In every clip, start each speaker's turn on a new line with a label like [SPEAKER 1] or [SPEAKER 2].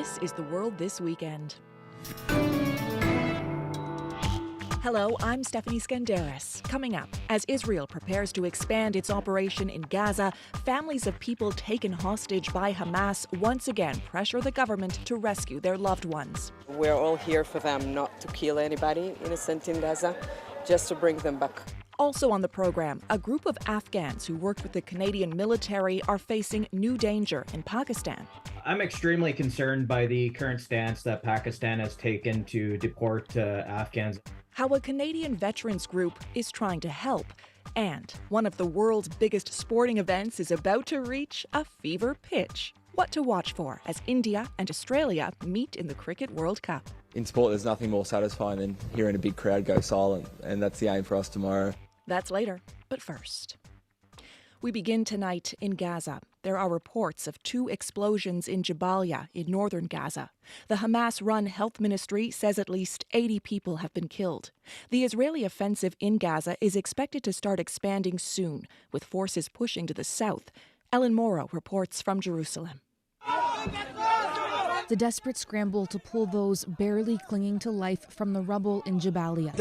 [SPEAKER 1] This is The World This Weekend. Hello, I'm Stephanie Skandaris. Coming up, as Israel prepares to expand its operation in Gaza, families of people taken hostage by Hamas once again pressure the government to rescue their loved ones.
[SPEAKER 2] We're all here for them not to kill anybody innocent in Gaza, just to bring them back.
[SPEAKER 1] Also on the program, a group of Afghans who worked with the Canadian military are facing new danger in Pakistan.
[SPEAKER 3] I'm extremely concerned by the current stance that Pakistan has taken to deport Afghans.
[SPEAKER 1] How a Canadian veterans group is trying to help. And one of the world's biggest sporting events is about to reach a fever pitch. What to watch for as India and Australia meet in the Cricket World Cup.
[SPEAKER 4] In sport, there's nothing more satisfying than hearing a big crowd go silent, and that's the aim for us tomorrow.
[SPEAKER 1] That's later, but first. We begin tonight in Gaza. There are reports of 2 explosions in Jabalia in northern Gaza. The Hamas-run Health Ministry says at least 80 people have been killed. The Israeli offensive in Gaza is expected to start expanding soon, with forces pushing to the south. Ellen Morrow reports from Jerusalem.
[SPEAKER 5] The desperate scramble to pull those barely clinging to life from the rubble in Jabalia.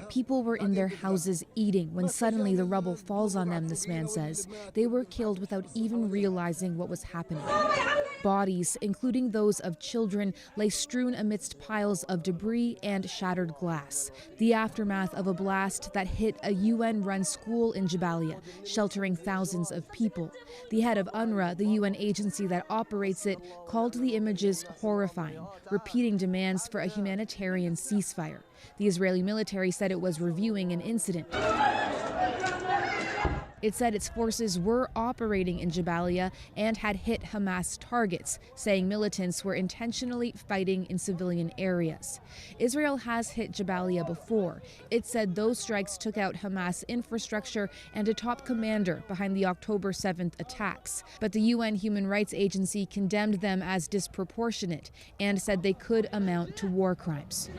[SPEAKER 5] People were in their houses eating when suddenly the rubble falls on them, this man says. They were killed without even realizing what was happening. Bodies, including those of children, lay strewn amidst piles of debris and shattered glass. The aftermath of a blast that hit a UN-run school in Jabalia, sheltering thousands of people. The head of UNRWA, the UN agency that operates it, called the images horrifying, repeating demands for a humanitarian ceasefire. The Israeli military said it was reviewing an incident. It said its forces were operating in Jabalia and had hit Hamas targets, saying militants were intentionally fighting in civilian areas. Israel has hit Jabalia before. It said those strikes took out Hamas infrastructure and a top commander behind the October 7th attacks. But the UN Human Rights Agency condemned them as disproportionate and said they could amount to war crimes.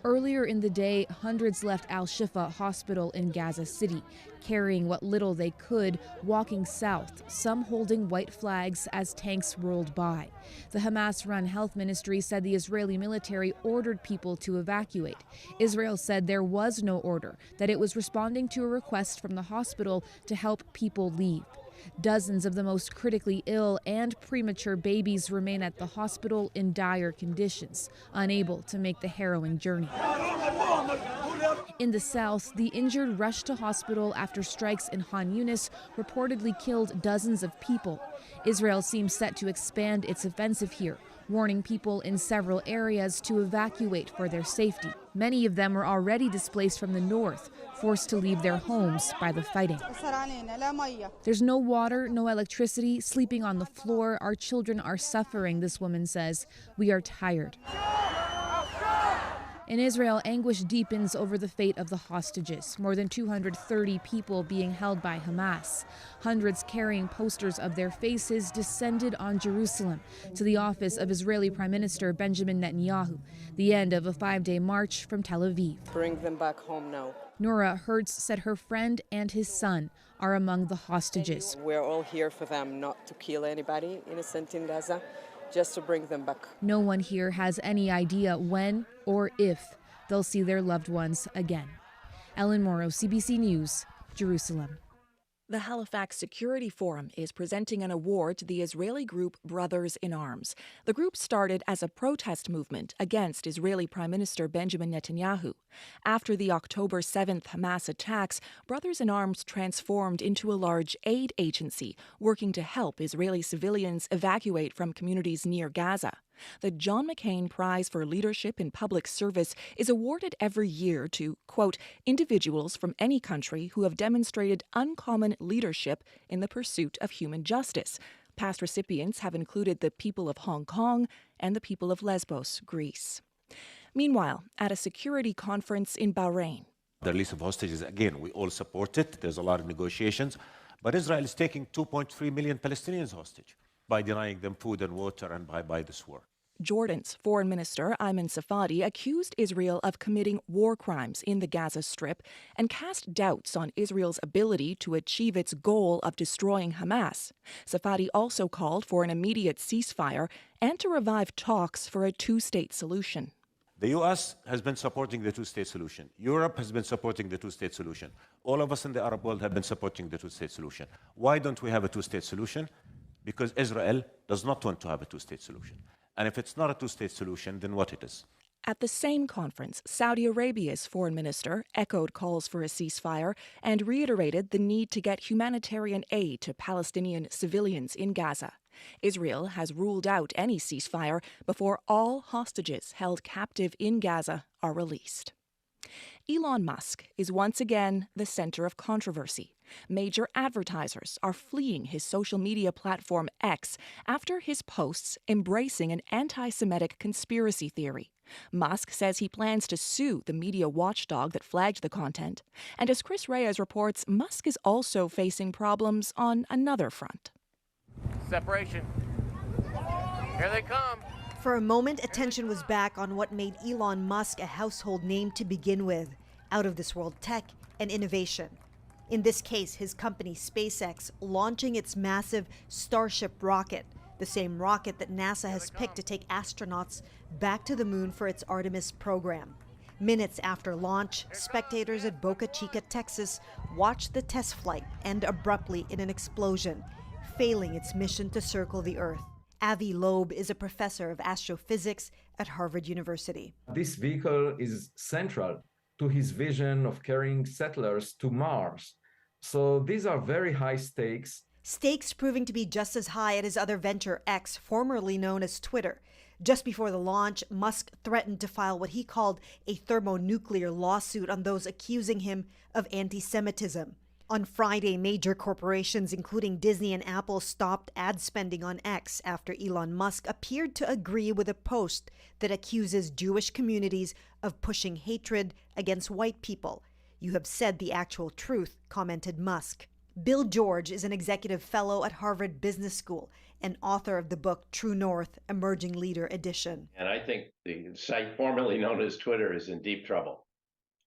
[SPEAKER 5] Earlier in the day, hundreds left Al-Shifa Hospital in Gaza City, carrying what little they could, walking south, some holding white flags as tanks rolled by. The Hamas-run Health Ministry said the Israeli military ordered people to evacuate. Israel said there was no order, that it was responding to a request from the hospital to help people leave. Dozens of the most critically ill and premature babies remain at the hospital in dire conditions, unable to make the harrowing journey. In the south, the injured rushed to hospital after strikes in Han Yunis reportedly killed dozens of people. Israel seems set to expand its offensive here, warning people in several areas to evacuate for their safety. Many of them are already displaced from the north, forced to leave their homes by the fighting. There's no water, no electricity, sleeping on the floor. Our children are suffering, this woman says. We are tired. In Israel, anguish deepens over the fate of the hostages, more than 230 people being held by Hamas. Hundreds carrying posters of their faces descended on Jerusalem to the office of Israeli Prime Minister Benjamin Netanyahu, the end of a 5-day march from Tel Aviv.
[SPEAKER 2] Bring them back home now.
[SPEAKER 5] Nora Hertz said her friend and his son are among the hostages.
[SPEAKER 2] We're all here for them not to kill anybody innocent in Gaza, just to bring them back.
[SPEAKER 5] No one here has any idea when or if they'll see their loved ones again. Ellen Morrow, CBC News, Jerusalem.
[SPEAKER 1] The Halifax Security Forum is presenting an award to the Israeli group Brothers in Arms. The group started as a protest movement against Israeli Prime Minister Benjamin Netanyahu. After the October 7th Hamas attacks, Brothers in Arms transformed into a large aid agency working to help Israeli civilians evacuate from communities near Gaza. The John McCain Prize for Leadership in Public Service is awarded every year to, quote, individuals from any country who have demonstrated uncommon leadership in the pursuit of human justice. Past recipients have included the people of Hong Kong and the people of Lesbos, Greece. Meanwhile, at a security conference in Bahrain,
[SPEAKER 6] the release of hostages, again, we all support it. There's a lot of negotiations. But Israel is taking 2.3 million Palestinians hostage by denying them food and water and by this war.
[SPEAKER 1] Jordan's Foreign Minister Ayman Safadi accused Israel of committing war crimes in the Gaza Strip and cast doubts on Israel's ability to achieve its goal of destroying Hamas. Safadi also called for an immediate ceasefire and to revive talks for a two-state solution.
[SPEAKER 6] The U.S. has been supporting the two-state solution. Europe has been supporting the two-state solution. All of us in the Arab world have been supporting the two-state solution. Why don't we have a two-state solution? Because Israel does not want to have a two-state solution. And if it's not a two-state solution, then what it is?
[SPEAKER 1] At the same conference, Saudi Arabia's foreign minister echoed calls for a ceasefire and reiterated the need to get humanitarian aid to Palestinian civilians in Gaza. Israel has ruled out any ceasefire before all hostages held captive in Gaza are released. Elon Musk is once again the center of controversy. Major advertisers are fleeing his social media platform X after his posts embracing an anti-Semitic conspiracy theory. Musk says he plans to sue the media watchdog that flagged the content. And as Chris Reyes reports, Musk is also facing problems on another front.
[SPEAKER 7] Separation. Here they come.
[SPEAKER 8] For a moment, attention was back on what made Elon Musk a household name to begin with, out-of-this-world tech and innovation. In this case, his company SpaceX launching its massive Starship rocket, the same rocket that NASA has picked to take astronauts back to the moon for its Artemis program. Minutes after launch, spectators at Boca Chica, Texas, watched the test flight end abruptly in an explosion, failing its mission to circle the Earth. Avi Loeb is a professor of astrophysics at Harvard University.
[SPEAKER 9] This vehicle is central to his vision of carrying settlers to Mars. So these are very high stakes.
[SPEAKER 8] Stakes proving to be just as high at his other venture, X, formerly known as Twitter. Just before the launch, Musk threatened to file what he called a thermonuclear lawsuit on those accusing him of anti-Semitism. On Friday, major corporations, including Disney and Apple, stopped ad spending on X after Elon Musk appeared to agree with a post that accuses Jewish communities of pushing hatred against white people. "You have said the actual truth," commented Musk. Bill George is an executive fellow at Harvard Business School and author of the book True North, Emerging Leader Edition.
[SPEAKER 10] And I think the site formerly known as Twitter is in deep trouble.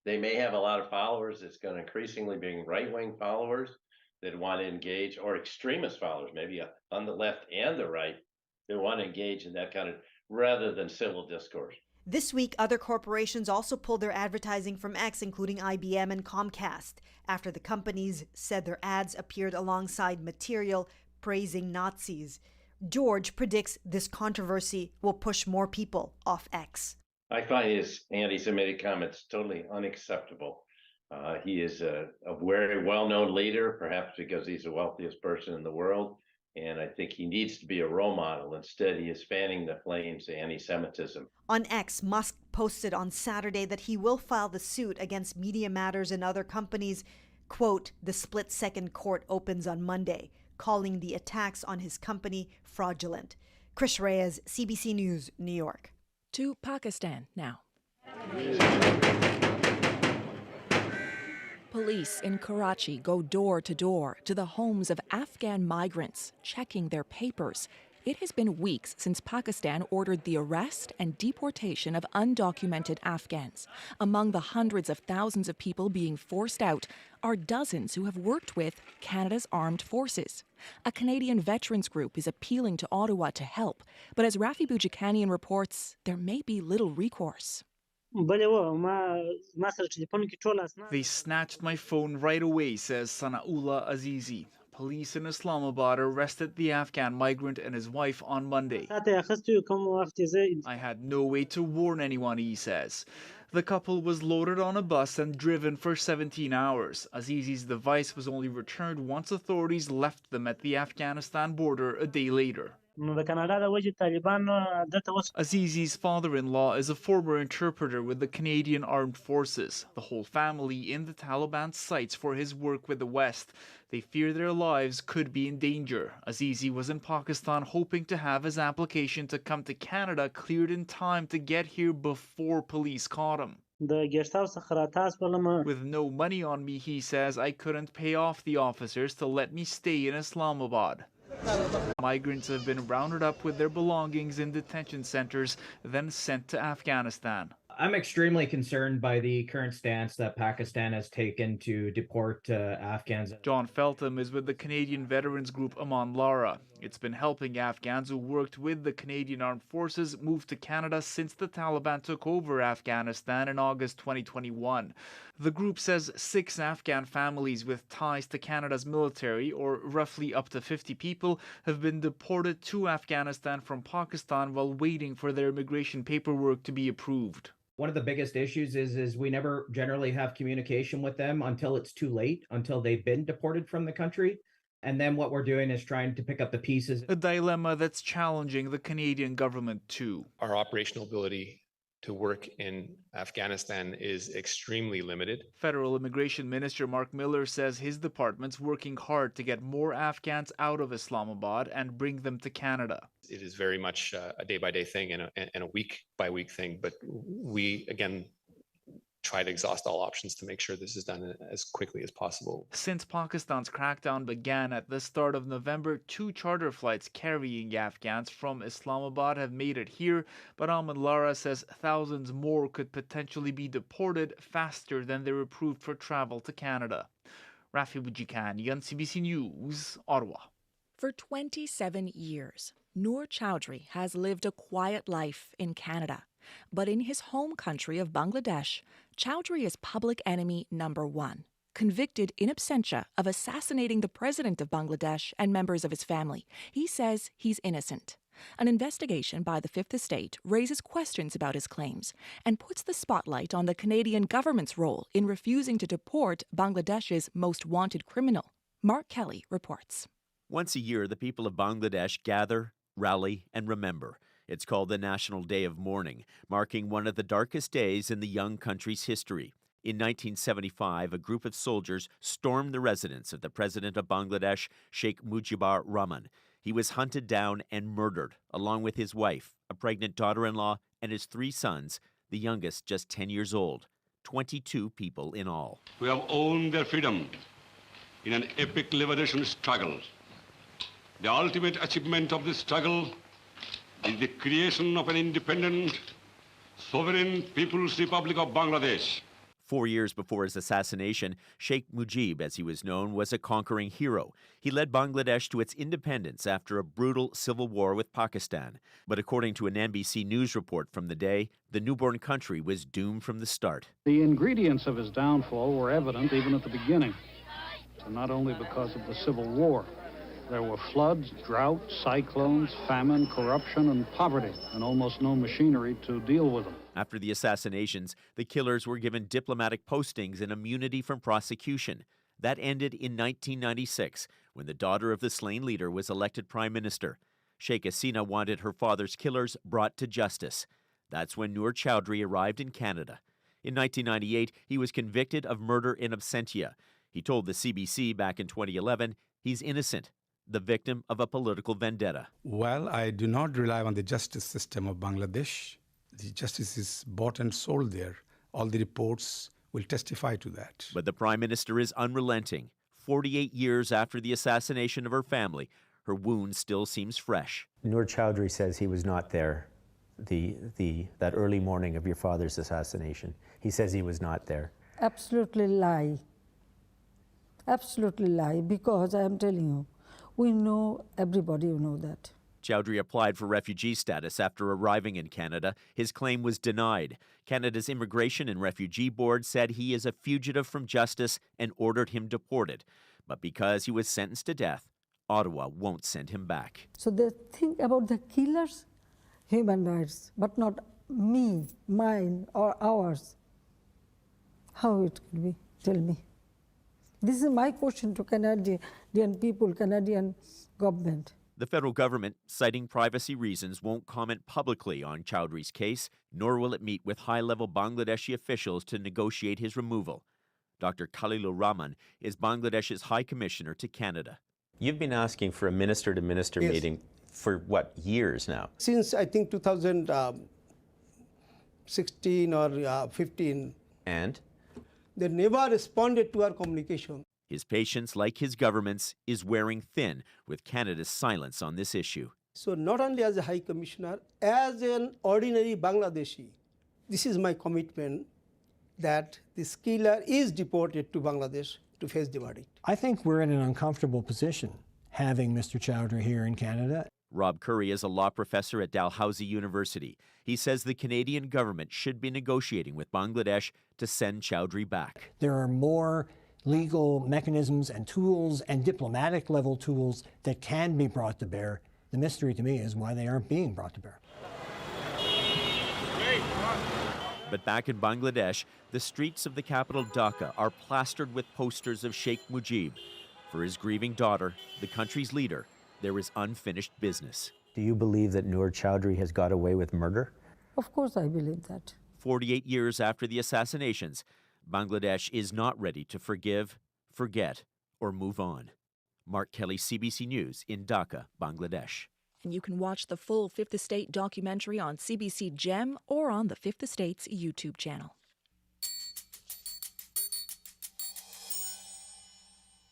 [SPEAKER 10] They may have a lot of followers. It's going to increasingly be right-wing followers that want to engage, or extremist followers, maybe on the left and the right, that want to engage in that kind of, rather than civil discourse.
[SPEAKER 8] This week, other corporations also pulled their advertising from X, including IBM and Comcast, after the companies said their ads appeared alongside material praising Nazis. George predicts this controversy will push more people off X.
[SPEAKER 10] I find his anti-Semitic comments totally unacceptable. He is a very well-known leader, perhaps because he's the wealthiest person in the world, and I think he needs to be a role model. Instead, he is fanning the flames of anti-Semitism.
[SPEAKER 8] On X, Musk posted on Saturday that he will file the suit against Media Matters and other companies. Quote, "The split-second court opens on Monday," calling the attacks on his company fraudulent. Chris Reyes, CBC News, New York.
[SPEAKER 1] To Pakistan now. Police in Karachi go door to door to the homes of Afghan migrants, checking their papers. It has been weeks since Pakistan ordered the arrest and deportation of undocumented Afghans. Among the hundreds of thousands of people being forced out are dozens who have worked with Canada's armed forces. A Canadian veterans group is appealing to Ottawa to help, but as Rafi Boudjikanian reports, there may be little recourse.
[SPEAKER 11] They snatched my phone right away, says Sanaullah Azizi. Police in Islamabad arrested the Afghan migrant and his wife on Monday. I had no way to warn anyone, he says. The couple was loaded on a bus and driven for 17 hours. Azizi's device was only returned once authorities left them at the Afghanistan border a day later. Azizi's father-in-law is a former interpreter with the Canadian Armed Forces. The whole family in the Taliban's sights for his work with the West. They fear their lives could be in danger. Azizi was in Pakistan hoping to have his application to come to Canada cleared in time to get here before police caught him. With no money on me, he says, I couldn't pay off the officers to let me stay in Islamabad. Migrants have been rounded up with their belongings in detention centers, then sent to Afghanistan.
[SPEAKER 3] I'm extremely concerned by the current stance that Pakistan has taken to deport Afghans.
[SPEAKER 11] John Feltham is with the Canadian veterans group Aman Lara. It's been helping Afghans who worked with the Canadian Armed Forces move to Canada since the Taliban took over Afghanistan in August 2021. The group says 6 Afghan families with ties to Canada's military, or roughly up to 50 people, have been deported to Afghanistan from Pakistan while waiting for their immigration paperwork to be approved.
[SPEAKER 3] One of the biggest issues is we never generally have communication with them until it's too late, until they've been deported from the country. And then what we're doing is trying to pick up the pieces.
[SPEAKER 11] A dilemma that's challenging the Canadian government too.
[SPEAKER 12] Our operational ability to work in Afghanistan is extremely limited.
[SPEAKER 11] Federal Immigration Minister Mark Miller says his department's working hard to get more Afghans out of Islamabad and bring them to Canada.
[SPEAKER 12] It is very much a day-by-day thing and a week-by-week thing, but we, again, try to exhaust all options to make sure this is done as quickly as possible.
[SPEAKER 11] Since Pakistan's crackdown began at the start of November, 2 charter flights carrying Afghans from Islamabad have made it here, but Aman Lara says thousands more could potentially be deported faster than they're approved for travel to Canada. Rafi Bujikani on CBC News, Ottawa.
[SPEAKER 1] For 27 years, Noor Chowdhury has lived a quiet life in Canada. But in his home country of Bangladesh, Chowdhury is public enemy number 1, convicted in absentia of assassinating the president of Bangladesh and members of his family. He says he's innocent. An investigation by the Fifth Estate raises questions about his claims and puts the spotlight on the Canadian government's role in refusing to deport Bangladesh's most wanted criminal. Mark Kelly reports.
[SPEAKER 13] Once a year, the people of Bangladesh gather, rally, and remember. It's called the National Day of Mourning, marking one of the darkest days in the young country's history. In 1975, a group of soldiers stormed the residence of the president of Bangladesh, Sheikh Mujibur Rahman. He was hunted down and murdered, along with his wife, a pregnant daughter-in-law, and his 3 sons, the youngest just 10 years old. 22 people in all.
[SPEAKER 14] We have owned their freedom in an epic liberation struggle. The ultimate achievement of this struggle is the creation of an independent, sovereign People's Republic of Bangladesh.
[SPEAKER 13] 4 years before his assassination, Sheikh Mujib, as he was known, was a conquering hero. He led Bangladesh to its independence after a brutal civil war with Pakistan. But according to an NBC News report from the day, the newborn country was doomed from the start.
[SPEAKER 15] The ingredients of his downfall were evident even at the beginning, and not only because of the civil war. There were floods, drought, cyclones, famine, corruption, and poverty, and almost no machinery to deal with them.
[SPEAKER 13] After the assassinations, the killers were given diplomatic postings and immunity from prosecution. That ended in 1996, when the daughter of the slain leader was elected prime minister. Sheikh Hasina wanted her father's killers brought to justice. That's when Noor Chowdhury arrived in Canada. In 1998, he was convicted of murder in absentia. He told the CBC back in 2011 he's innocent, the victim of a political vendetta.
[SPEAKER 16] Well, I do not rely on the justice system of Bangladesh. The justice is bought and sold there. All the reports will testify to that.
[SPEAKER 13] But the Prime Minister is unrelenting. 48 years after the assassination of her family, her wound still seems fresh.
[SPEAKER 17] Noor Chowdhury says he was not there that early morning of your father's assassination. He says he was not there.
[SPEAKER 18] Absolutely lie. Absolutely lie, because I am telling you, we know, everybody know that.
[SPEAKER 13] Chowdhury applied for refugee status after arriving in Canada. His claim was denied. Canada's Immigration and Refugee Board said he is a fugitive from justice and ordered him deported. But because he was sentenced to death, Ottawa won't send him back.
[SPEAKER 18] So they think about the killers, human rights, but not me, mine, or ours. How it could be? Tell me. This is my question to Canadian people, Canadian government.
[SPEAKER 13] The federal government, citing privacy reasons, won't comment publicly on Chowdhury's case, nor will it meet with high-level Bangladeshi officials to negotiate his removal. Dr. Khalilur Rahman is Bangladesh's High Commissioner to Canada.
[SPEAKER 17] You've been asking for a minister-to-minister meeting for, what, years now?
[SPEAKER 19] Since, I think, 2016 or 15.
[SPEAKER 17] And?
[SPEAKER 19] They never responded to our communication.
[SPEAKER 13] His patience, like his government's, is wearing thin with Canada's silence on this issue.
[SPEAKER 19] So not only as a High Commissioner, as an ordinary Bangladeshi, this is my commitment that this killer is deported to Bangladesh to face the verdict.
[SPEAKER 20] I think we're in an uncomfortable position having Mr. Chowdhury here in Canada.
[SPEAKER 13] Rob Curry is a law professor at Dalhousie University. He says the Canadian government should be negotiating with Bangladesh to send Chowdhury back.
[SPEAKER 20] There are more legal mechanisms and tools and diplomatic level tools that can be brought to bear. The mystery to me is why they aren't being brought to bear.
[SPEAKER 13] But back in Bangladesh, the streets of the capital Dhaka are plastered with posters of Sheikh Mujib. For his grieving daughter, the country's leader, there is unfinished business.
[SPEAKER 17] Do you believe that Noor Chowdhury has got away with murder?
[SPEAKER 18] Of course I believe that.
[SPEAKER 13] 48 years after the assassinations, Bangladesh is not ready to forgive, forget, or move on. Mark Kelly, CBC News in Dhaka, Bangladesh.
[SPEAKER 1] And you can watch the full Fifth Estate documentary on CBC Gem or on the Fifth Estate's YouTube channel.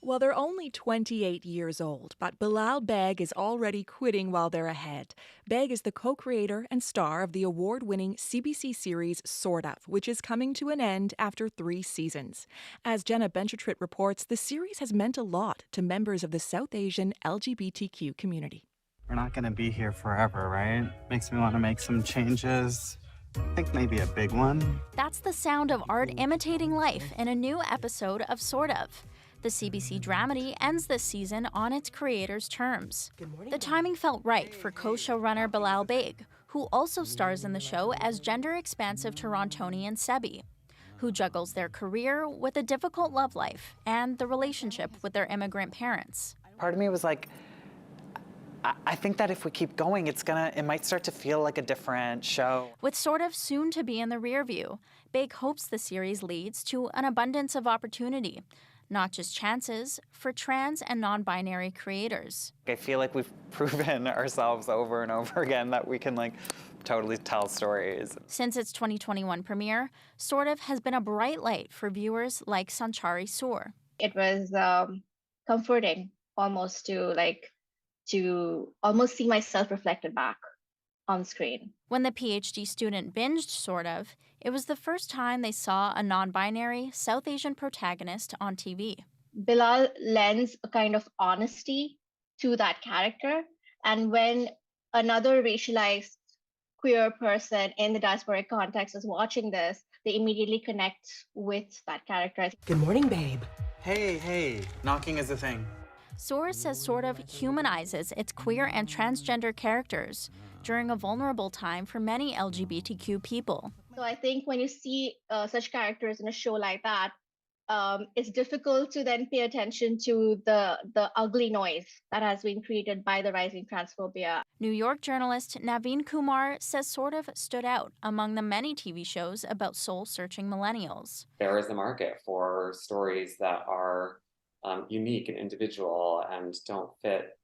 [SPEAKER 1] Well, they're only 28 years old, but Bilal Beg is already quitting while they're ahead. Beg is the co-creator and star of the award-winning CBC series Sort of, which is coming to an end after 3 seasons. As Jenna Benchetrit reports, the series has meant a lot to members of the South Asian LGBTQ community.
[SPEAKER 21] We're not going to be here forever, right? Makes me want to make some changes. I think maybe a big one.
[SPEAKER 22] That's the sound of art imitating life in a new episode of Sort of. The CBC dramedy ends this season on its creator's terms. The timing felt right for co-showrunner Bilal Beg, who also stars in the show as gender-expansive Torontonian Sebi, who juggles their career with a difficult love life and the relationship with their immigrant parents.
[SPEAKER 23] Part of me was like, I think that if we keep going, it might start to feel like a different show.
[SPEAKER 22] With Sort of soon to be in the rear view, Beg hopes the series leads to an abundance of opportunity, not just chances, for trans and non-binary creators.
[SPEAKER 23] I feel like we've proven ourselves over and over again that we can totally tell stories.
[SPEAKER 22] Since its 2021 premiere, Sort of has been a bright light for viewers like Sanchari Soor.
[SPEAKER 24] It was comforting almost to almost see myself reflected back on screen.
[SPEAKER 22] When the PhD student binged Sort of, it was the first time they saw a non-binary South Asian protagonist on TV.
[SPEAKER 24] Bilal lends a kind of honesty to that character, and when another racialized queer person in the diasporic context is watching this, they immediately connect with that character.
[SPEAKER 23] Good morning, babe. Hey, knocking is a thing.
[SPEAKER 22] Soar says Sort of humanizes its queer and transgender characters during a vulnerable time for many LGBTQ people.
[SPEAKER 24] So I think when you see such characters in a show like that, it's difficult to then pay attention to the ugly noise that has been created by the rising transphobia.
[SPEAKER 22] New York journalist Naveen Kumar says Sort of stood out among the many TV shows about soul-searching millennials.
[SPEAKER 25] There is a market for stories that are unique and individual and don't fit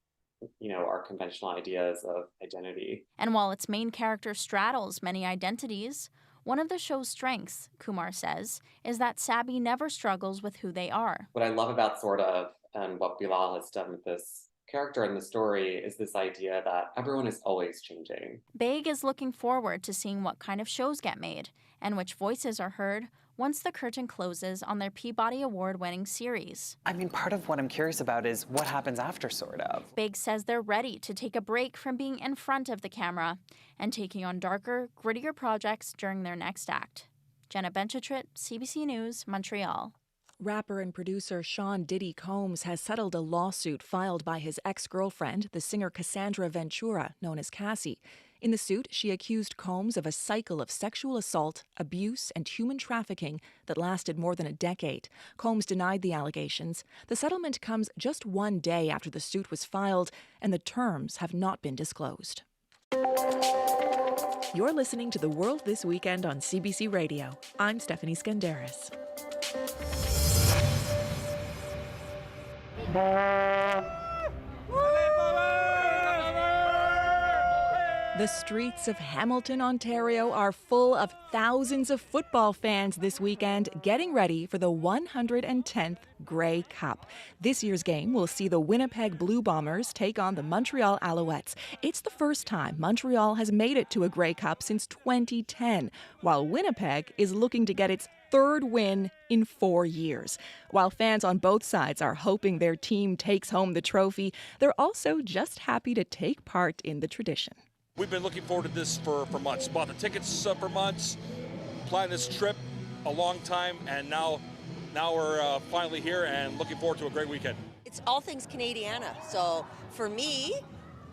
[SPEAKER 25] our conventional ideas of identity.
[SPEAKER 22] And while its main character straddles many identities, one of the show's strengths, Kumar says, is that Sabi never struggles with who they are.
[SPEAKER 25] What I love about Sort of and what Bilal has done with this character in the story is this idea that everyone is always changing.
[SPEAKER 22] Beg is looking forward to seeing what kind of shows get made and which voices are heard once the curtain closes on their Peabody Award-winning series.
[SPEAKER 23] I mean, part of what I'm curious about is what happens after Sort of.
[SPEAKER 22] Beg says they're ready to take a break from being in front of the camera and taking on darker, grittier projects during their next act. Jenna Benchetrit, CBC News, Montreal.
[SPEAKER 1] Rapper and producer Sean Diddy Combs has settled a lawsuit filed by his ex-girlfriend, the singer Cassandra Ventura, known as Cassie. In the suit, she accused Combs of a cycle of sexual assault, abuse, and human trafficking that lasted more than a decade. Combs denied the allegations. The settlement comes just one day after the suit was filed, and the terms have not been disclosed. You're listening to The World This Weekend on CBC Radio. I'm Stephanie Skandaris. The streets of Hamilton, Ontario are full of thousands of football fans this weekend getting ready for the 110th Grey Cup. This year's game will see the Winnipeg Blue Bombers take on the Montreal Alouettes. It's the first time Montreal has made it to a Grey Cup since 2010, while Winnipeg is looking to get its third win in 4 years. While fans on both sides are hoping their team takes home the trophy, they're also just happy to take part in the tradition.
[SPEAKER 2] We've been looking forward to this for months. Bought the tickets for months, planned this trip a long time, and now we're finally here and looking forward to a great weekend.
[SPEAKER 4] It's all things Canadiana. So for me,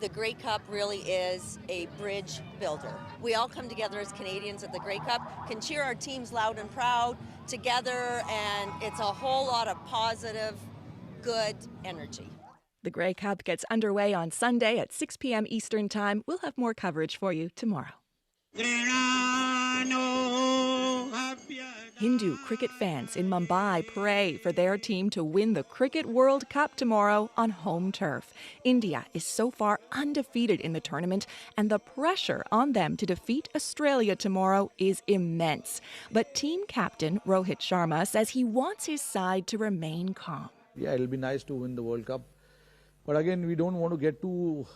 [SPEAKER 4] the Grey Cup really is a bridge builder. We all come together as Canadians at the Grey Cup, can cheer our teams loud and proud together, and it's a whole lot of positive, good energy.
[SPEAKER 1] The Grey Cup gets underway on Sunday at 6 p.m. Eastern Time. We'll have more coverage for you tomorrow. Hindu cricket fans in Mumbai pray for their team to win the Cricket World Cup tomorrow on home turf. India is so far undefeated in the tournament, and the pressure on them to defeat Australia tomorrow is immense. But team captain Rohit Sharma says he wants his side to remain calm.
[SPEAKER 5] Yeah, it'll be nice to win the World Cup. But again, we don't want to get too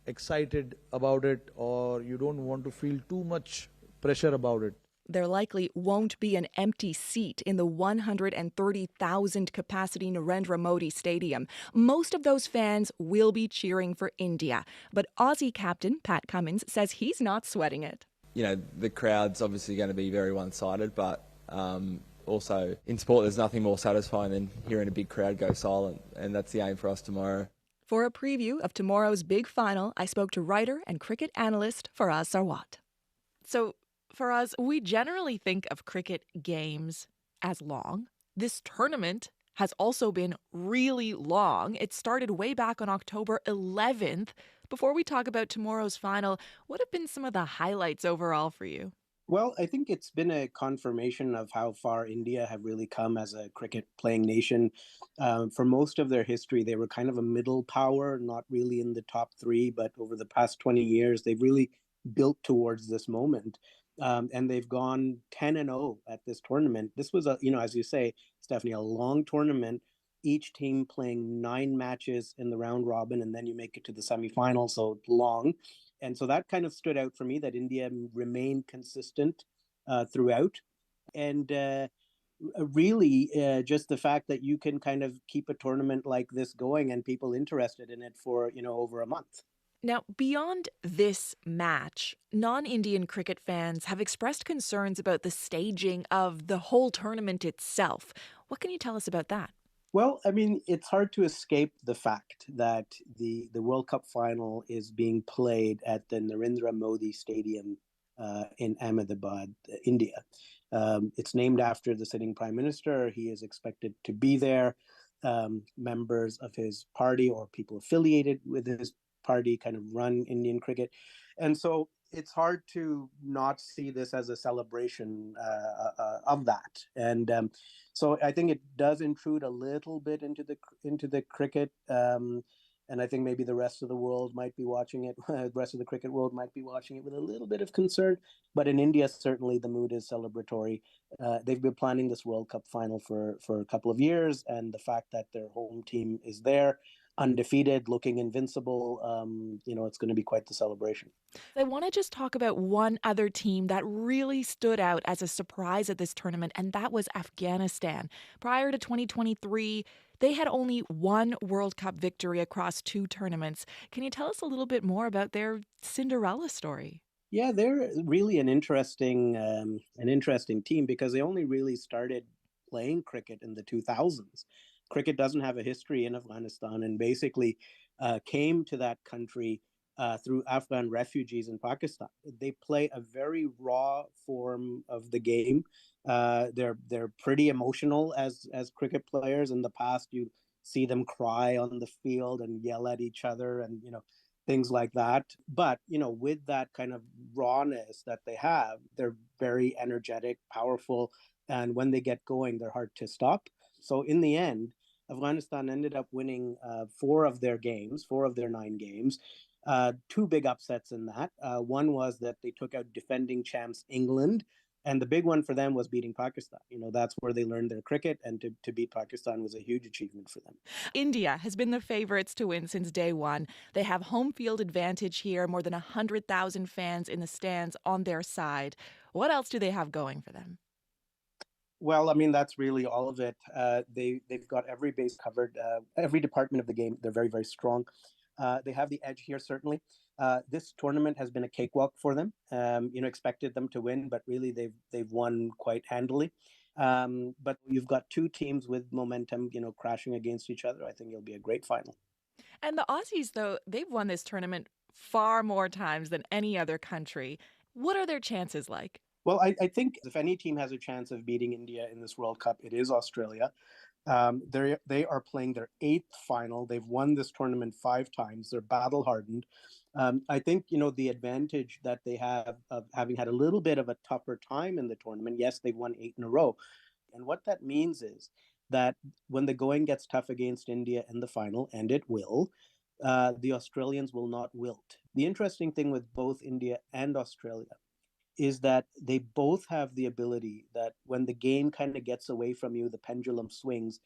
[SPEAKER 5] excited about it, or you don't want to feel too much pressure about it.
[SPEAKER 1] There likely won't be an empty seat in the 130,000 capacity Narendra Modi Stadium. Most of those fans will be cheering for India. But Aussie captain Pat Cummins says he's not sweating it.
[SPEAKER 6] You know, the crowd's obviously going to be very one-sided, but also, in sport, there's nothing more satisfying than hearing a big crowd go silent, and that's the aim for us tomorrow.
[SPEAKER 1] For a preview of tomorrow's big final, I spoke to writer and cricket analyst Faraz Sarwat. So, Faraz, we generally think of cricket games as long. This tournament has also been really long. It started way back on October 11th. Before we talk about tomorrow's final, what have been some of the highlights overall for you?
[SPEAKER 7] Well, I think it's been a confirmation of how far India have really come as a cricket-playing nation. For most of their history, they were kind of a middle power, not really in the top three, but over the past 20 years, they've really built towards this moment. And they've gone 10-0 at this tournament. This was, as you say, Stephanie, a long tournament, each team playing 9 matches in the round robin, and then you make it to the semifinals, so long. And so that kind of stood out for me, that India remained consistent throughout. And really, just the fact that you can kind of keep a tournament like this going and people interested in it for, over a month.
[SPEAKER 1] Now, beyond this match, non-Indian cricket fans have expressed concerns about the staging of the whole tournament itself. What can you tell us about that?
[SPEAKER 7] Well, I mean, it's hard to escape the fact that the World Cup final is being played at the Narendra Modi Stadium in Ahmedabad, India. It's named after the sitting prime minister. He is expected to be there. Members of his party or people affiliated with his party kind of run Indian cricket. And so it's hard to not see this as a celebration of that. And so I think it does intrude a little bit into the cricket. And I think maybe the rest of the world might be watching it. The rest of the cricket world might be watching it with a little bit of concern. But in India, certainly the mood is celebratory. They've been planning this World Cup final for a couple of years. And the fact that their home team is there, undefeated, looking invincible, it's going to be quite the celebration.
[SPEAKER 1] I want to just talk about one other team that really stood out as a surprise at this tournament, and that was Afghanistan. Prior to 2023, they had only one World Cup victory across 2 tournaments. Can you tell us a little bit more about their Cinderella story?
[SPEAKER 7] Yeah, they're really an interesting team because they only really started playing cricket in the 2000s. Cricket doesn't have a history in Afghanistan and basically came to that country through Afghan refugees in Pakistan. They play a very raw form of the game. They're pretty emotional as cricket players. In the past, you see them cry on the field and yell at each other and, things like that. But, with that kind of rawness that they have, they're very energetic, powerful. And when they get going, they're hard to stop. So in the end, Afghanistan ended up winning 4 of their 9 games. Two big upsets in that. One was that they took out defending champs England, and the big one for them was beating Pakistan. That's where they learned their cricket, and to beat Pakistan was a huge achievement for them.
[SPEAKER 1] India has been the favorites to win since day one. They have home field advantage here, more than 100,000 fans in the stands on their side. What else do they have going for them?
[SPEAKER 7] Well, I mean, that's really all of it. They've got every base covered, every department of the game. They're very, very strong. They have the edge here, certainly. This tournament has been a cakewalk for them. Expected them to win, but really they've won quite handily. But you've got two teams with momentum, crashing against each other. I think it'll be a great final.
[SPEAKER 1] And the Aussies, though, they've won this tournament far more times than any other country. What are their chances like?
[SPEAKER 7] Well, I think if any team has a chance of beating India in this World Cup, it is Australia. They are playing their 8th final. They've won this tournament 5 times. They're battle-hardened. I think, the advantage that they have of having had a little bit of a tougher time in the tournament, yes, they've won 8 in a row. And what that means is that when the going gets tough against India in the final, and it will, the Australians will not wilt. The interesting thing with both India and Australia is that they both have the ability that when the game kind of gets away from you, the pendulum swings,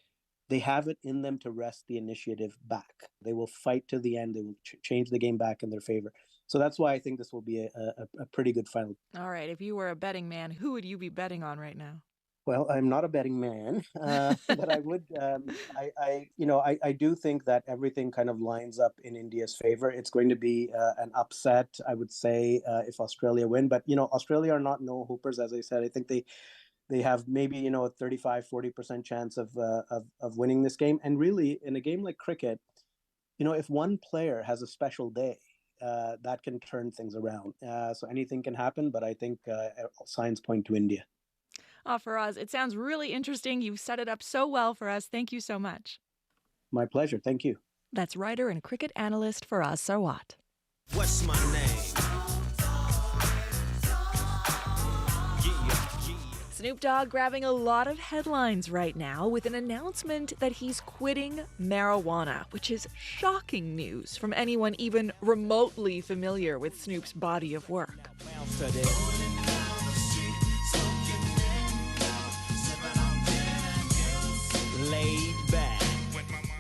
[SPEAKER 7] they have it in them to wrest the initiative back. They will fight to the end. They will change the game back in their favor. So that's why I think this will be a pretty good final.
[SPEAKER 1] All right. If you were a betting man, who would you be betting on right now?
[SPEAKER 7] Well, I'm not a betting man, but I would. I do think that everything kind of lines up in India's favor. It's going to be an upset, I would say, if Australia win. But Australia are not no hoopers, as I said. I think they have maybe a 35-40% chance of winning this game. And really, in a game like cricket, if one player has a special day, that can turn things around. So anything can happen, but I think signs point to India.
[SPEAKER 1] Faraz, it sounds really interesting. You've set it up so well for us. Thank you so much.
[SPEAKER 7] My pleasure. Thank you.
[SPEAKER 1] That's writer and cricket analyst Faraz Sarwat.
[SPEAKER 3] What's my name?
[SPEAKER 1] Snoop Dogg grabbing a lot of headlines right now with an announcement that he's quitting marijuana, which is shocking news from anyone even remotely familiar with Snoop's body of work.
[SPEAKER 3] Laid back.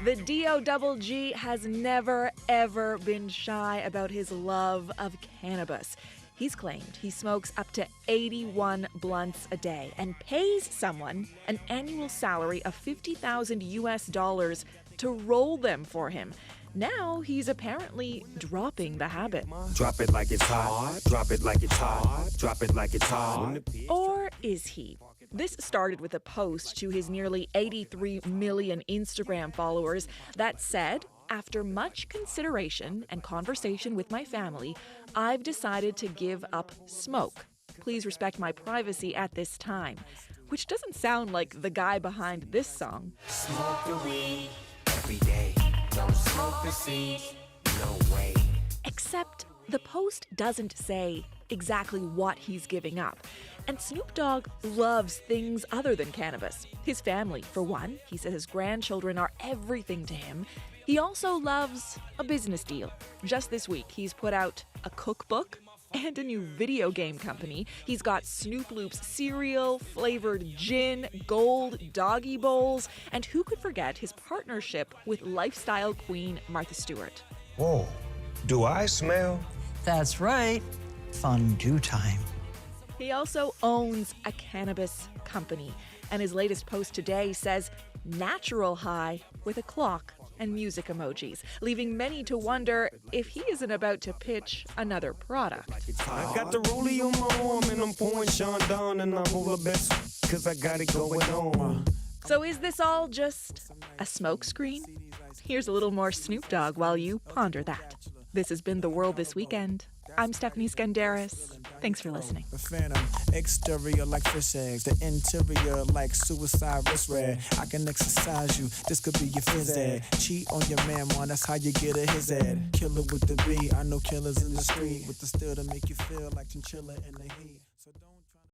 [SPEAKER 1] The D.O.G. has never, ever been shy about his love of cannabis. He's claimed he smokes up to 81 blunts a day and pays someone an annual salary of $50,000 to roll them for him. Now he's apparently dropping the habit.
[SPEAKER 3] Drop it like it's hot. Drop it like it's hot. Drop it like it's hot.
[SPEAKER 1] Or is he? This started with a post to his nearly 83 million Instagram followers that said, "After much consideration and conversation with my family, I've decided to give up smoke. Please respect my privacy at this time." Which doesn't sound like the guy behind this song.
[SPEAKER 3] Smoke the weed every day. Don't smoke the seed. No way.
[SPEAKER 1] Except the post doesn't say exactly what he's giving up. And Snoop Dogg loves things other than cannabis. His family, for one. He says his grandchildren are everything to him. He also loves a business deal. Just this week, he's put out a cookbook and a new video game company. He's got Snoop Loop's cereal, flavored gin, gold doggy bowls, and who could forget his partnership with lifestyle queen Martha Stewart.
[SPEAKER 3] Whoa, do I smell?
[SPEAKER 8] That's right. Fondue time.
[SPEAKER 1] He also owns a cannabis company, and his latest post today says natural high with a clock and music emojis, leaving many to wonder if he isn't about to pitch another product.
[SPEAKER 3] I got the rollie on my arm and I'm pouring Sean down and I'm all the best because I got it going on.
[SPEAKER 1] So is this all just a smokescreen? Here's a little more Snoop Dogg while you ponder that. This has been The World This Weekend. I'm Stephanie Skandaris. Thanks for listening.
[SPEAKER 9] The phantom, exterior like fish eggs, the interior like suicide wrist red. I can exercise you, this could be your phys ed. Cheat on your man, man, that's how you get a his ed. Killer with the B, I know killers in the street with the still to make you feel like chinchilla in the heat. So don't